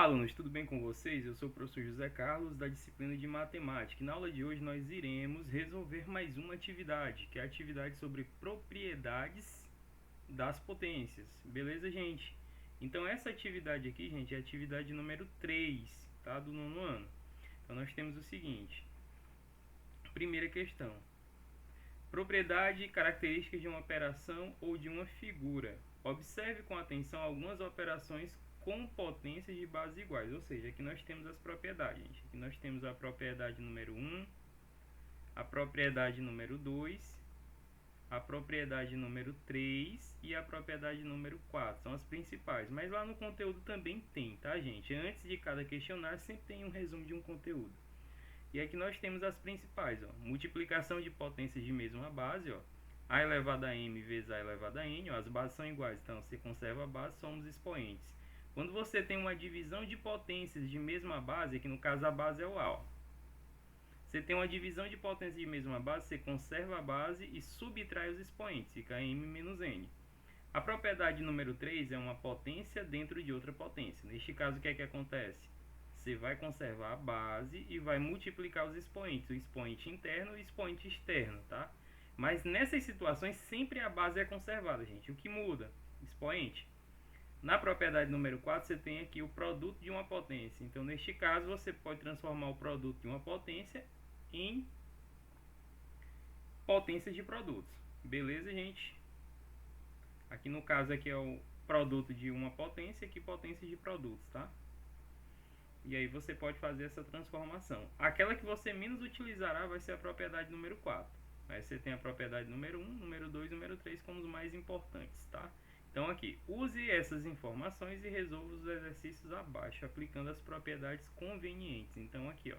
Olá, alunos, tudo bem com vocês? Eu sou o professor José Carlos, da disciplina de Matemática. E na aula de hoje nós iremos resolver mais uma atividade, que é a atividade sobre propriedades das potências. Beleza, gente? Então essa atividade aqui, gente, é a atividade número 3, tá? Do nono ano. Então nós temos o seguinte. Primeira questão. Propriedade e características de uma operação ou de uma figura. Observe com atenção algumas operações com potências de bases iguais. Ou seja, aqui nós temos as propriedades. Aqui nós temos a propriedade número 1, a propriedade número 2, a propriedade número 3 e a propriedade número 4. São as principais. Mas lá no conteúdo também tem, tá, gente? Antes de cada questionário sempre tem um resumo de um conteúdo. E aqui nós temos as principais, ó. Multiplicação de potências de mesma base, ó. A elevado a m vezes a elevado a n, ó. As bases são iguais, então você conserva a base, somos expoentes. Quando você tem uma divisão de potências de mesma base, aqui no caso a base é o A, ó. Você tem uma divisão de potências de mesma base, você conserva a base e subtrai os expoentes, fica m menos n. A propriedade número 3 é uma potência dentro de outra potência. Neste caso, o que é que acontece? Você vai conservar a base e vai multiplicar os expoentes, o expoente interno e o expoente externo, tá? Mas nessas situações sempre a base é conservada, gente. O que muda? Expoente. Na propriedade número 4 você tem aqui o produto de uma potência. Então neste caso você pode transformar o produto de uma potência em potências de produtos. Beleza, gente? Aqui no caso aqui é o produto de uma potência, aqui potência de produtos, tá? E aí você pode fazer essa transformação. Aquela que você menos utilizará vai ser a propriedade número 4. Aí você tem a propriedade número 1, número 2 e número 3 como os mais importantes, tá? Então aqui, use essas informações e resolva os exercícios abaixo, aplicando as propriedades convenientes. Então aqui, ó.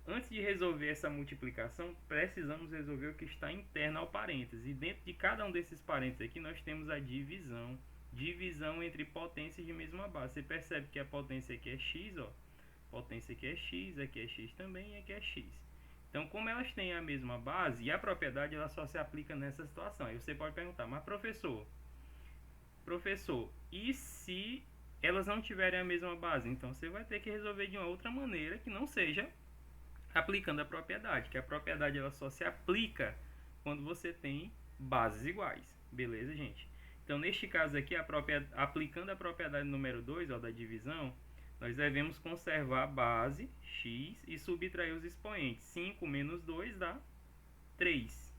Antes de resolver essa multiplicação, precisamos resolver o que está interno ao parênteses. E dentro de cada um desses parênteses aqui, nós temos a divisão. Divisão entre potências de mesma base. Você percebe que a potência aqui é x, ó. Potência aqui é x também e aqui é x. Então, como elas têm a mesma base, e a propriedade ela só se aplica nessa situação. Aí você pode perguntar, mas professor, e se elas não tiverem a mesma base? Então, você vai ter que resolver de uma outra maneira que não seja aplicando a propriedade, que a propriedade ela só se aplica quando você tem bases iguais. Beleza, gente? Então, neste caso aqui, aplicando a propriedade número 2, ó, da divisão, nós devemos conservar a base x e subtrair os expoentes. 5 menos 2 dá 3,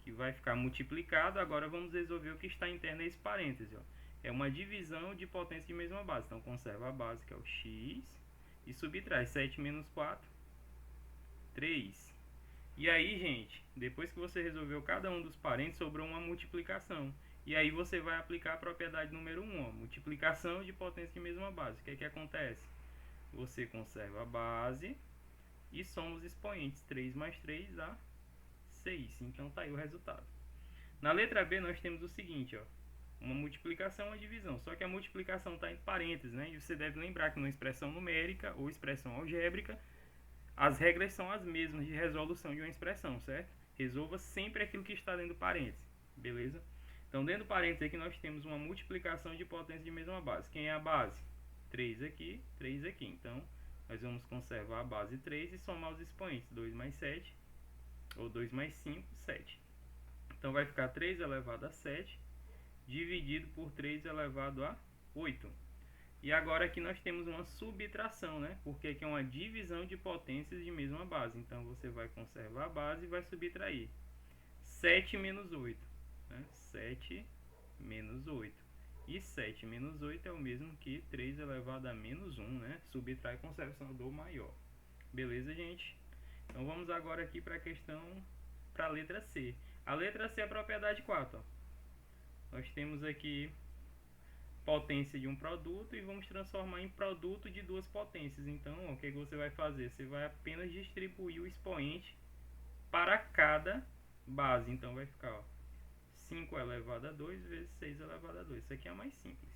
que vai ficar multiplicado. Agora vamos resolver o que está interno nesse parêntese, ó. É uma divisão de potência de mesma base. Então, conserva a base, que é o x, e subtrai 7 menos 4, 3. E aí, gente, depois que você resolveu cada um dos parênteses, sobrou uma multiplicação. E aí você vai aplicar a propriedade número 1, ó, multiplicação de potência de mesma base. O que é que acontece? Você conserva a base e soma os expoentes. 3 mais 3 dá 6. Então tá aí o resultado. Na letra B nós temos o seguinte, ó, uma multiplicação e uma divisão. Só que a multiplicação está em parênteses, né? E você deve lembrar que numa expressão numérica ou expressão algébrica, as regras são as mesmas de resolução de uma expressão, certo? Resolva sempre aquilo que está dentro do parênteses, beleza? Então, dentro do parênteses aqui, nós temos uma multiplicação de potência de mesma base. Quem é a base? 3 aqui, 3 aqui. Então, nós vamos conservar a base 3 e somar os expoentes. 2 mais 7, ou 2 mais 5, 7. Então, vai ficar 3 elevado a 7, dividido por 3 elevado a 8. E agora aqui nós temos uma subtração, né? Porque aqui é uma divisão de potências de mesma base. Então, você vai conservar a base e vai subtrair. 7 menos 8. Né? 7 menos 8. E 7 menos 8 é o mesmo que 3 elevado a menos 1, né? Subtrai conservador maior. Beleza, gente? Então, vamos agora aqui para a questão, para a letra C. A letra C é a propriedade 4. Ó. Nós temos aqui potência de um produto e vamos transformar em produto de duas potências. Então, ó, o que você vai fazer? Você vai apenas distribuir o expoente para cada base. Então, vai ficar, ó, 5 elevado a 2 vezes 6 elevado a 2. Isso aqui é mais simples.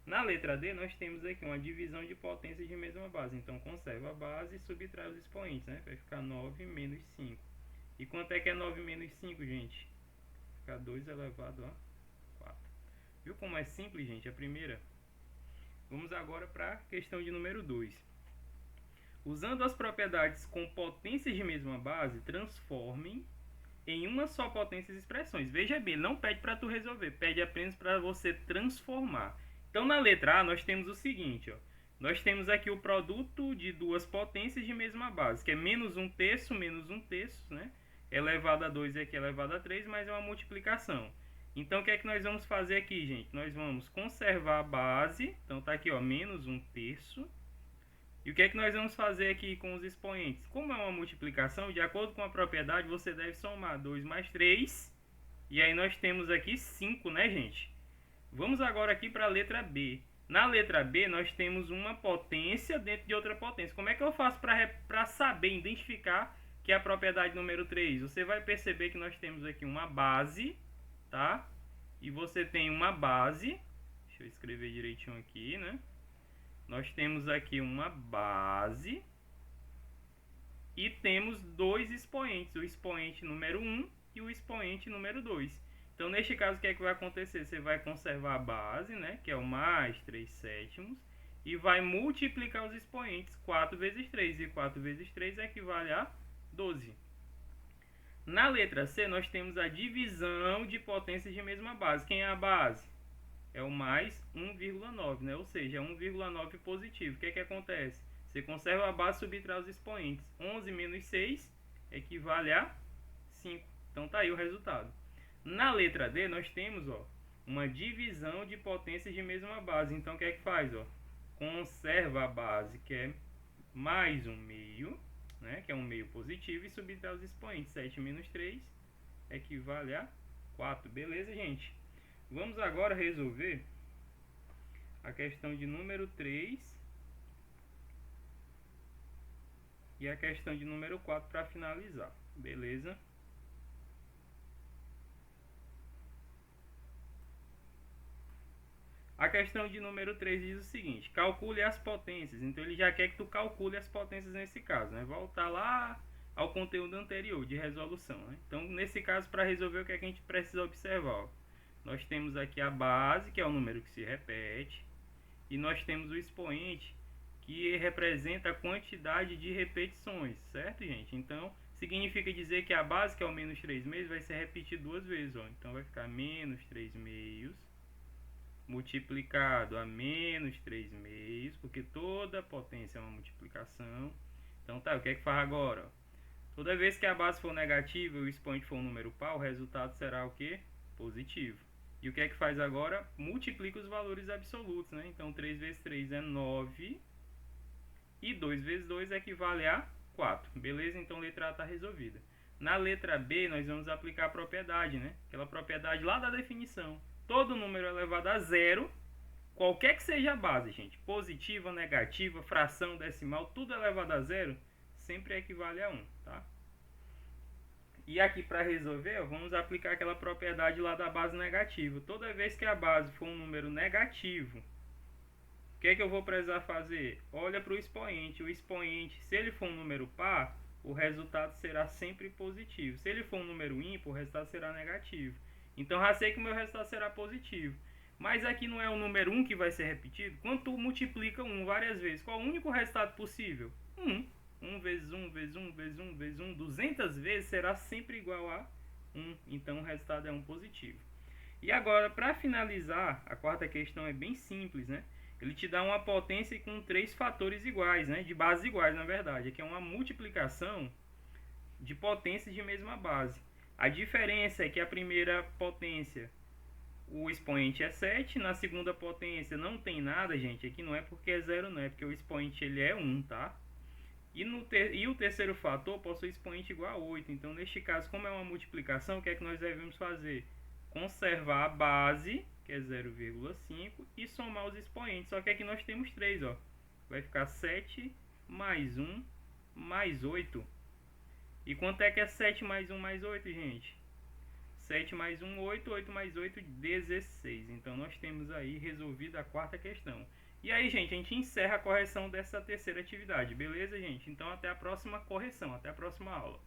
Na letra D, nós temos aqui uma divisão de potências de mesma base. Então, conserva a base e subtrai os expoentes, né? Vai ficar 9 menos 5. E quanto é que é 9 menos 5, gente? Vai ficar 2 elevado a 4. Viu como é simples, gente? A primeira. Vamos agora para a questão de número 2. Usando as propriedades com potências de mesma base, transformem em uma só potência as expressões. Veja bem, ele não pede para tu resolver, pede apenas para você transformar. Então, na letra A, nós temos o seguinte, ó. Nós temos aqui o produto de duas potências de mesma base, que é menos 1/3, né? Elevado a 2 e aqui elevado a 3, mas é uma multiplicação. Então, o que é que nós vamos fazer aqui, gente? Nós vamos conservar a base. Então, tá aqui, ó, menos 1/3. E o que é que nós vamos fazer aqui com os expoentes? Como é uma multiplicação, de acordo com a propriedade, você deve somar 2 mais 3. E aí nós temos aqui 5, né, gente? Vamos agora aqui para a letra B. Na letra B, nós temos uma potência dentro de outra potência. Como é que eu faço para saber, identificar que é a propriedade número 3? Você vai perceber que nós temos aqui uma base, tá? E você tem uma base. Deixa eu escrever direitinho aqui, né? Nós temos aqui uma base e temos dois expoentes, o expoente número 1 e o expoente número 2. Então, neste caso, o que é que vai acontecer? Você vai conservar a base, né, que é o mais 3/7, e vai multiplicar os expoentes, 4 vezes 3, e 4 vezes 3 equivale a 12. Na letra C, nós temos a divisão de potências de mesma base. Quem é a base? É o mais 1,9, né? Ou seja, é 1,9 positivo. O que é que acontece? Você conserva a base e subtrai os expoentes. 11 menos 6 equivale a 5. Então tá aí o resultado. Na letra D nós temos, ó, uma divisão de potências de mesma base. Então o que é que faz? Ó? Conserva a base, que é mais 1/2, né? Que é 1/2 positivo, e subtrai os expoentes. 7 menos 3 equivale a 4. Beleza, gente? Vamos agora resolver a questão de número 3 e a questão de número 4 para finalizar. Beleza? A questão de número 3 diz o seguinte: calcule as potências. Então ele já quer que tu calcule as potências nesse caso, né? Voltar lá ao conteúdo anterior de resolução, né? Então, nesse caso, para resolver, o que é que a gente precisa observar? Nós temos aqui a base, que é o número que se repete, e nós temos o expoente, que representa a quantidade de repetições, certo, gente? Então, significa dizer que a base, que é o menos 3/2, vai ser repetida duas vezes, ó. Então, vai ficar menos 3/2 multiplicado a menos 3/2, porque toda potência é uma multiplicação. Então, tá, o que é que faz agora? Ó? Toda vez que a base for negativa e o expoente for um número par, o resultado será o quê? Positivo. E o que é que faz agora? Multiplica os valores absolutos, né? Então, 3 vezes 3 é 9. E 2 vezes 2 equivale a 4. Beleza? Então, a letra A está resolvida. Na letra B, nós vamos aplicar a propriedade, né? Aquela propriedade lá da definição. Todo número elevado a zero, qualquer que seja a base, gente, positiva, negativa, fração, decimal, tudo elevado a zero, sempre equivale a 1, tá? E aqui para resolver, ó, vamos aplicar aquela propriedade lá da base negativa. Toda vez que a base for um número negativo, o que é que eu vou precisar fazer? Olha para o expoente. O expoente, se ele for um número par, o resultado será sempre positivo. Se ele for um número ímpar, o resultado será negativo. Então, já sei que o meu resultado será positivo. Mas aqui não é o número 1 que vai ser repetido? Quando tu multiplica 1 várias vezes, qual é o único resultado possível? 1. 1 vezes 1 vezes 1 vezes 1 vezes 1, 200 vezes será sempre igual a 1. Então, o resultado é 1 positivo. E agora, para finalizar, a quarta questão é bem simples, né? Ele te dá uma potência com 3 fatores iguais, né? De bases iguais, na verdade. Aqui é uma multiplicação de potências de mesma base. A diferença é que a primeira potência, o expoente é 7, na segunda potência não tem nada, gente. Aqui não é porque é 0, não, é porque o expoente ele é 1, tá? E o terceiro fator possui expoente igual a 8. Então, neste caso, como é uma multiplicação, o que é que nós devemos fazer? Conservar a base, que é 0,5, e somar os expoentes. Só que aqui nós temos 3, ó. Vai ficar 7 mais 1 mais 8. E quanto é que é 7 mais 1 mais 8, gente? 7 mais 1, 8. 8 mais 8, 16. Então, nós temos aí resolvida a quarta questão. E aí, gente, a gente encerra a correção dessa terceira atividade. Beleza, gente? Então, até a próxima correção. Até a próxima aula.